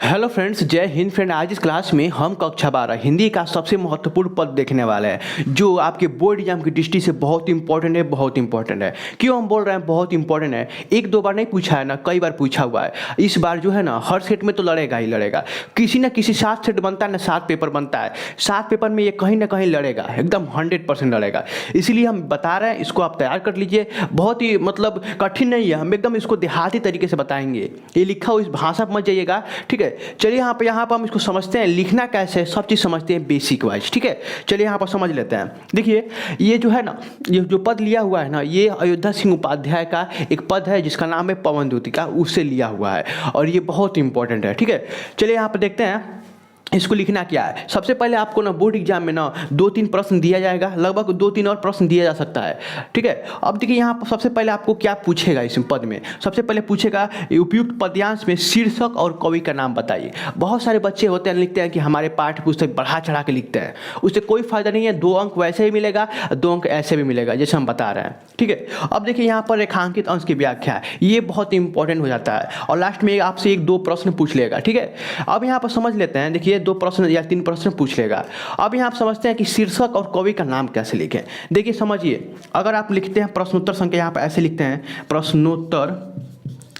Hello friends, जय Hind friend. आज इस क्लास में हम कक्षा 12 हिंदी का सबसे महत्वपूर्ण पद देखने वाले हैं जो आपके बोर्ड एग्जाम की दृष्टि से बहुत इंपॉर्टेंट है। बहुत इंपॉर्टेंट है। क्यों हम बोल रहे हैं बहुत इंपॉर्टेंट है? एक दो बार नहीं पूछा है ना, कई बार पूछा हुआ है। इस बार जो है ना, हर सेट में तो लड़ेगा ही लड़ेगा। किसी ना किसी 7 सेट बनता है ना, 7 पेपर बनता है। 7 पेपर में ये कहीं ना कहीं लड़ेगा, एकदम 100% लड़ेगा। इसीलिए हम बता रहे हैं, इसको आप तैयार कर लीजिए। बहुत ही मतलब कठिन नहीं है, हम एकदम इसको देहाती तरीके से बताएंगे। ये लिखा हो इस भाषा पर मत जाइएगा, ठीक है। चलिए यहाँ पर हम इसको समझते हैं, लिखना कैसे है सब चीज़ समझते हैं बेसिक वाइज, ठीक है। चलिए यहाँ पर समझ लेते हैं। देखिए, ये जो है ना, ये जो पद लिया हुआ है ना, ये अयोध्या सिंह उपाध्याय का एक पद है जिसका नाम है पवन द्योतिका, उससे लिया हुआ है और ये बहुत इंपॉर्टेंट है, ठीक है। चलिए यहाँ पर देखते हैं इसको लिखना क्या है। सबसे पहले आपको ना बोर्ड एग्जाम में ना 2-3 प्रश्न दिया जाएगा, लगभग 2-3 और प्रश्न दिया जा सकता है, ठीक है। अब देखिए यहाँ पर सबसे पहले आपको क्या पूछेगा इस पद में। सबसे पहले पूछेगा उपयुक्त पद्यांश में शीर्षक और कवि का नाम बताइए। बहुत सारे बच्चे होते हैं, लिखते हैं कि हमारे पाठ्य पुस्तक बढ़ा चढ़ा के लिखते हैं, उससे कोई फायदा नहीं है। 2 अंक वैसे ही मिलेगा, 2 अंक ऐसे भी मिलेगा, जैसे हम बता रहे हैं, ठीक है। अब देखिए यहाँ पर रेखांकित अंश की व्याख्या है, ये बहुत इंपॉर्टेंट हो जाता है और लास्ट में आपसे 1-2 प्रश्न पूछ लेगा, ठीक है। अब यहाँ पर समझ लेते हैं। देखिए 2 प्रश्न या 3 प्रश्न पूछ लेगा। अब यहाँ आप समझते हैं कि शीर्षक और कवि का नाम कैसे लिखें। देखिए समझिए, अगर आप लिखते हैं प्रश्नोत्तर संख्या, यहाँ पर ऐसे लिखते हैं प्रश्नोत्तर,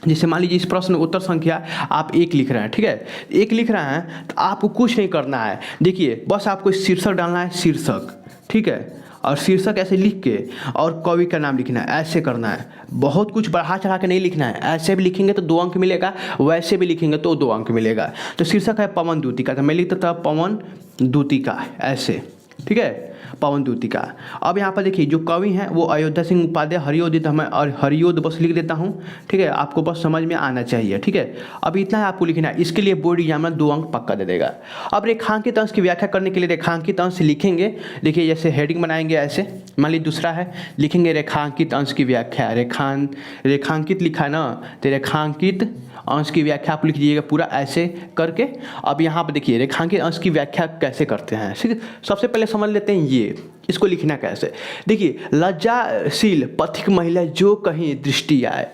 जैसे मान लीजिए इस प्रश्न उत्तर संख्या आप 1 लिख रहे हैं, ठीक है। 1 लिख रहे हैं तो आपको कुछ नहीं करना है। देखिए बस आपको शीर्षक डालना है, शीर्षक, ठीक है। और शीर्षक ऐसे लिख के और कवि का नाम लिखना है, ऐसे करना है। बहुत कुछ बढ़ा चढ़ा के नहीं लिखना है। ऐसे भी लिखेंगे तो 2 अंक मिलेगा, वैसे भी लिखेंगे तो 2 अंक मिलेगा। तो शीर्षक है पवन द्योतिका, तो मैं लिखता था पवन द्योतिका, ऐसे, ठीक है, पवन द्योतिका। अब यहाँ पर देखिए जो कवि हैं वो अयोध्या सिंह उपाध्याय, हरियोदित, मैं और हरियोद बस लिख देता हूँ, ठीक है। आपको बस समझ में आना चाहिए, ठीक है। अब इतना है आपको लिखना है। इसके लिए बोर्ड एग्जाम में 2 अंक पक्का दे देगा। अब रेखांकित अंश की व्याख्या करने के लिए रेखांकित अंश लिखेंगे। देखिए जैसे हेडिंग बनाएंगे ऐसे, मान लीजिए दूसरा है, लिखेंगे रेखांकित अंश की व्याख्या। रेखांकित लिखा है ना, तो रेखांकित अंश की व्याख्या आप लिख दीजिएगा पूरा ऐसे करके। अब यहाँ पर देखिए रेखांकित अंश की व्याख्या कैसे करते हैं, ठीक है। सबसे पहले समझ लेते हैं ये, इसको लिखना कैसे। देखिए लज्जाशील पथिक महिला जो कहीं दृष्टि आए।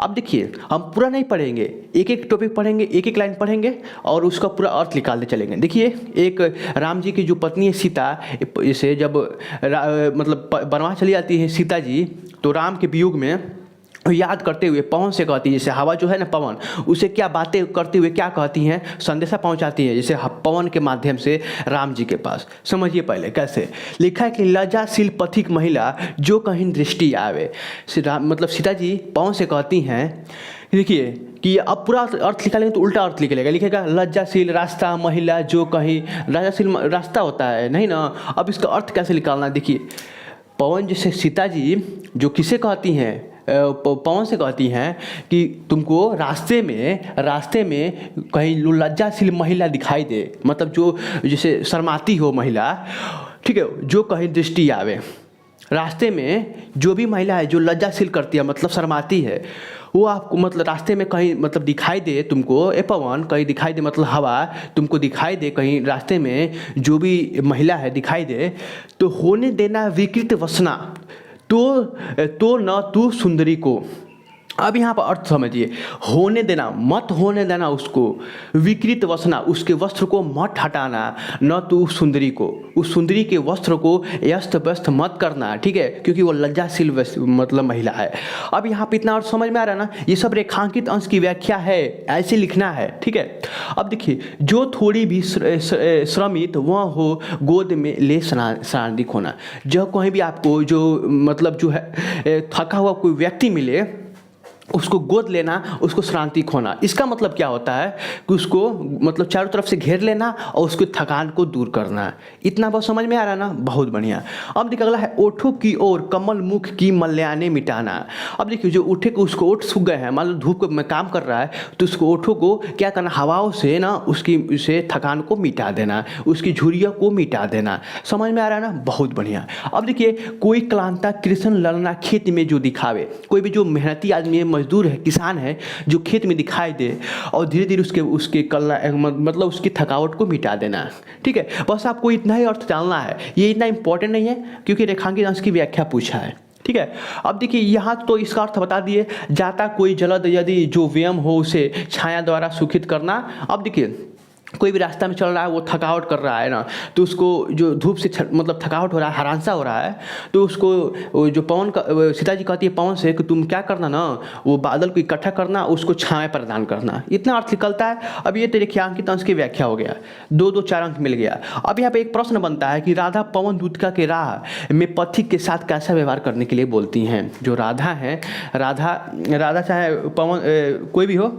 अब देखिए हम पूरा नहीं पढ़ेंगे, एक एक टॉपिक पढ़ेंगे, एक एक लाइन पढ़ेंगे और उसका पूरा अर्थ निकालते चलेंगे। देखिए एक राम जी की जो पत्नी है सीता, जैसे जब मतलब बनवास चली जाती है सीता जी, तो राम के वियोग में याद करते हुए पवन से कहती है, जैसे हवा जो है ना पवन, उसे क्या बातें करते हुए क्या कहती हैं, संदेशा पहुंचाती है, जैसे पवन के माध्यम से राम जी के पास। समझिए पहले कैसे लिखा है कि लज्जाशील पथिक महिला जो कहीं दृष्टि आवे। मतलब सीता जी पवन से कहती हैं, देखिए कि अब पूरा अर्थ निकालेंगे तो उल्टा अर्थ निकलेगा। लिखेगा लज्जाशील रास्ता महिला जो कहीं, लज्जाशील रास्ता होता है नहीं ना। अब इसका अर्थ कैसे निकालना, देखिए पवन जैसे सीता जी जो किसे कहती हैं, पवन से कहती हैं कि तुमको रास्ते में कहीं लज्जाशील महिला दिखाई दे, मतलब जो जैसे शर्माती हो महिला, ठीक है, जो कहीं दृष्टि आवे। रास्ते में जो भी महिला है जो लज्जाशील करती है, मतलब शर्माती है, वो आपको मतलब रास्ते में कहीं मतलब दिखाई दे तुमको, ए पवन कहीं दिखाई दे, मतलब हवा तुमको दिखाई दे कहीं रास्ते में जो भी महिला है दिखाई दे, तो होने देना विकृत वसना, तो न तू सुंदरी को। अब यहाँ पर अर्थ समझिए, होने देना, मत होने देना उसको, विकृत वसना, उसके वस्त्र को मत हटाना, न तू सुंदरी को, उस सुंदरी के वस्त्र को अस्त व्यस्त मत करना, ठीक है, क्योंकि वो लज्जाशील मतलब महिला है। अब यहाँ पे इतना अर्थ समझ में आ रहा है ना। ये सब रेखांकित अंश की व्याख्या है, ऐसे लिखना है, ठीक है। अब देखिए जो थोड़ी भी श्रमित वह हो गोद में ले शारीरिक होना। जब कहीं भी आपको जो मतलब जो है थका हुआ कोई व्यक्ति मिले, उसको गोद लेना, उसको शांति खोना। इसका मतलब क्या होता है कि उसको मतलब चारों तरफ से घेर लेना और उसके थकान को दूर करना। इतना बहुत समझ में आ रहा है ना, बहुत बढ़िया। अब देखिए अगला है ओठों की ओर कमल मुख की मल्याने मिटाना। अब देखिए जो उठे को उसको ओठ सूख गए हैं, मान लो धूप में काम कर रहा है, तो उसको ओठों को क्या करना, हवाओं से ना उसकी से थकान को मिटा देना, उसकी झुर्रियों को मिटा देना। समझ में आ रहा है ना, बहुत बढ़िया। अब देखिए कोई क्लांता कृष्ण ललना खेत में जो दिखावे। कोई भी जो मेहनती आदमी है, मजदूर है, किसान है, जो खेत में दिखाई दे और धीरे धीरे उसके कला मतलब उसकी थकावट को मिटा देना, ठीक है। बस आपको इतना ही अर्थ डालना है, ये इतना इंपॉर्टेंट नहीं है क्योंकि रेखांकित अंश की व्याख्या पूछा है। ठीक है। अब देखिए यहाँ तो इसका अर्थ बता दिए, जाता कोई जलद यदि जो व्यम हो उसे छाया द्वारा सुखित करना। अब देखिए कोई भी रास्ता में चल रहा है, वो थकावट कर रहा है ना, तो उसको जो धूप से मतलब थकावट हो रहा है, हरांसा हो रहा है, तो उसको वो जो पवन का सीता जी कहती है पवन से कि तुम क्या करना ना, वो बादल को इकट्ठा करना, उसको छाया प्रदान करना, इतना अर्थ निकलता है। अब ये तो देखिए अंकित अंश की व्याख्या हो गया, 2-2-4 अंक मिल गया। अब यहाँ पे एक प्रश्न बनता है कि राधा पवन दूतिका के राह में पथिक के साथ कैसा व्यवहार करने के लिए बोलती हैं। जो राधा है, राधा चाहे पवन कोई भी हो,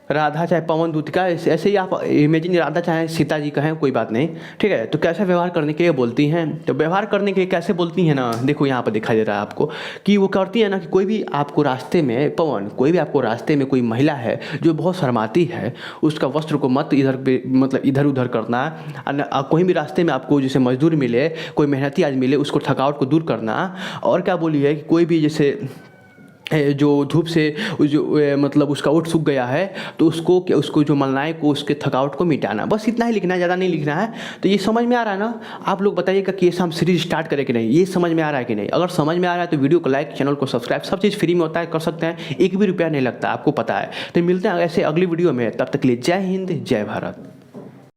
राधा चाहे पवन दूतिका, ऐसे ही आप इमेजिन राधा चाहे सीता जी कहें, कोई बात नहीं, ठीक है। तो कैसे व्यवहार करने के लिए बोलती हैं, तो व्यवहार करने के लिए कैसे बोलती हैं ना, देखो यहाँ पर दिखाई दे रहा है आपको कि वो करती है ना कि कोई भी आपको रास्ते में पवन, कोई भी आपको रास्ते में कोई महिला है जो बहुत शर्माती है, उसका वस्त्र को मत इधर पे मतलब इधर उधर करना। कोई भी रास्ते में आपको जैसे मजदूर मिले, कोई मेहनती आदमी मिले, उसको थकावट को दूर करना। और क्या बोली है कि कोई भी जैसे जो धूप से जो मतलब उसका ओठ सूख गया है, तो उसको जो मलनाए को उसके थकावट को मिटाना। बस इतना ही लिखना है, ज़्यादा नहीं लिखना है। तो ये समझ में आ रहा है ना। आप लोग बताइएगा कि ये हम सीरीज स्टार्ट करें कि नहीं, ये समझ में आ रहा है कि नहीं। अगर समझ में आ रहा है तो वीडियो को लाइक, चैनल को सब्सक्राइब, सब चीज़ फ्री में होता है, कर सकते हैं, 1 भी रुपया नहीं लगता, आपको पता है। तो मिलते हैं ऐसे अगली वीडियो में, तब तक के लिए जय हिंद, जय भारत।